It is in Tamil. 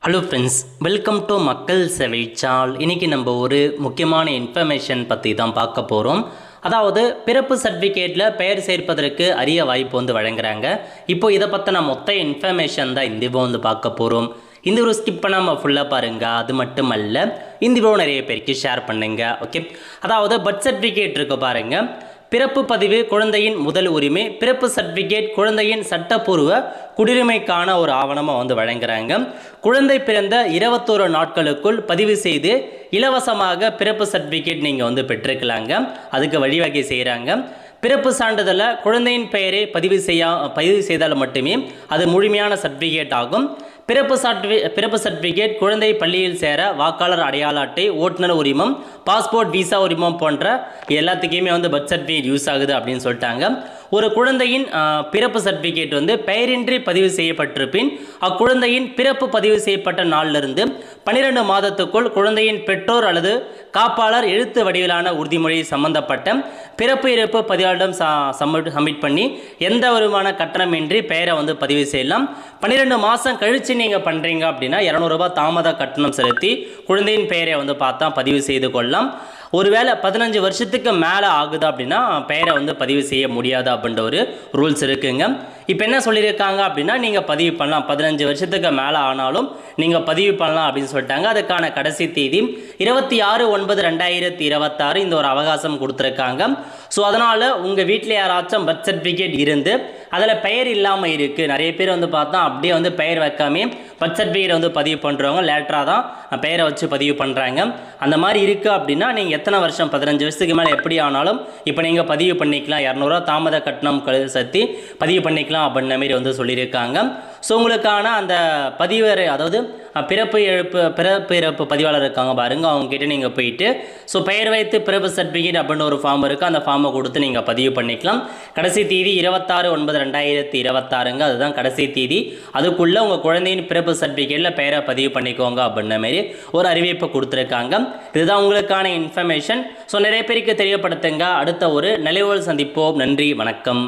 ஹலோ ஃப்ரெண்ட்ஸ், வெல்கம் டு மக்கள் சேவை சால். இன்றைக்கி நம்ம ஒரு முக்கியமான இன்ஃபர்மேஷன் பற்றி தான் பார்க்க போகிறோம். அதாவது பிறப்பு சர்டிஃபிகேட்டில் பெயர் சேர்ப்பதற்கு அரிய வாய்ப்பு வழங்குறாங்க. இப்போ இதை பற்றின மொத்த இன்ஃபர்மேஷன் தான் இந்த வீடியோ பார்க்க போகிறோம். இந்த ஒரு ஸ்கிப் பண்ணாமல் ஃபுல்லாக பாருங்கள். அது மட்டும் அல்ல, இந்த வீடியோ நிறைய பேருக்கு ஷேர் பண்ணுங்க. ஓகே, அதாவது பர்த் சர்டிஃபிகேட் இருக்கு பாருங்கள். பிறப்பு பதிவு குழந்தையின் முதல் உரிமை. பிறப்பு சர்டிஃபிகேட் குழந்தையின் சட்டப்பூர்வ குடியுரிமைக்கான ஒரு ஆவணமாக வழங்குறாங்க. குழந்தை பிறந்த 21 நாட்களுக்குள் பதிவு செய்து இலவசமாக பிறப்பு சர்டிஃபிகேட் நீங்கள் பெற்றுக்கலாங்க. அதுக்கு வழிவகை செய்கிறாங்க. பிறப்பு சான்றிதழை குழந்தையின் பெயரை பதிவு செய்தால் மட்டுமே அது முழுமையான சர்டிஃபிகேட் ஆகும். பிறப்பு சர்டிஃபிகேட் குழந்தை பள்ளியில் சேர வாக்காளர் அடையாள அட்டை, ஓட்டுநர் உரிமம், பாஸ்போர்ட், விசா உரிமம் போன்ற எல்லாத்துக்குமே பர்த் சர்டிஃபிகேட் யூஸ் ஆகுது அப்படின்னு சொல்லிட்டாங்க. ஒரு குழந்தையின் பிறப்பு சர்டிஃபிகேட் பெயரின்றி பதிவு செய்யப்பட்டிருப்பின் அக்குழந்தையின் பிறப்பு பதிவு செய்யப்பட்ட நாளிலிருந்து 12 மாதத்துக்குள் குழந்தையின் பெற்றோர் அல்லது காப்பாளர் எழுத்து வடிவிலான உறுதிமொழி சம்பந்தப்பட்ட பிறப்பு இறப்பு பதிவாளரிடம் சப்மிட் பண்ணி எந்த விதமான கட்டணமின்றி பெயரை பதிவு செய்யலாம். 12 மாதம் கழித்து நீங்கள் பண்ணுறீங்க அப்படின்னா 200 ரூபாய் தாமத கட்டணம் செலுத்தி குழந்தையின் பெயரை பார்த்தா பதிவு செய்து கொள்ளலாம். ஒருவேளை 15 வருஷத்துக்கு மேலே ஆகுது அப்படின்னா பெயரை பதிவு செய்ய முடியாது அப்படின்ற ஒரு ரூல்ஸ் இருக்குங்க. இப்போ என்ன சொல்லியிருக்காங்க அப்படின்னா நீங்கள் பதிவு பண்ணலாம், 15 வருஷத்துக்கு மேலே ஆனாலும் நீங்கள் பதிவு பண்ணலாம் அப்படின்னு சொல்லிட்டாங்க. அதுக்கான கடைசி தேதி 26/9/2026 இந்த ஒரு அவகாசம் கொடுத்துருக்காங்க. ஸோ அதனால் உங்கள் வீட்டில் யாராச்சும் பர்த் சர்டிஃபிகேட் இருந்து அதில் பெயர் இல்லாமல் இருக்குது, நிறைய பேர் பார்த்தா அப்படியே பெயர் வைக்காமே பர்த் சர்டிஃபிகேட் பதிவு பண்ணுறவங்க லேட்டராக தான் பெயரை வச்சு பதிவு பண்ணுறாங்க. அந்த மாதிரி இருக்குது அப்படின்னா நீங்கள் எத்தனை வருஷம் 15 வருஷத்துக்கு மேலே எப்படி ஆனாலும் இப்போ நீங்கள் பதிவு பண்ணிக்கலாம். 200 ரூபா தாமத கட்டணம் செலுத்தி பதிவு பண்ணிக்கலாம் அப்படின்ற மாரி சொல்லியிருக்காங்க. ஸோ உங்களுக்கான அந்த பதிவரை, அதாவது பிறப்பு இறப்பு பதிவாளர் இருக்காங்க பாருங்க, அவங்ககிட்ட நீங்கள் போயிட்டு ஸோ பெயர் வைத்து பிறப்பு சர்டிஃபிகேட் அப்படின்னு ஒரு ஃபார்ம் இருக்குது, அந்த ஃபார்மை கொடுத்து நீங்கள் பதிவு பண்ணிக்கலாம். கடைசி தேதி 26/9/2026, அதுதான் கடைசி தேதி. அதுக்குள்ளே உங்கள் குழந்தையின் பிறப்பு சர்டிஃபிகேட்டில் பெயரை பதிவு பண்ணிக்கோங்க அப்படின்ற மாரி ஒரு அறிவிப்பு கொடுத்துருக்காங்க. இதுதான் உங்களுக்கான இன்ஃபர்மேஷன். ஸோ நிறைய பேருக்கு தெரியப்படுத்துங்க. அடுத்த ஒரு நிலைவுகள் சந்திப்போம். நன்றி, வணக்கம்.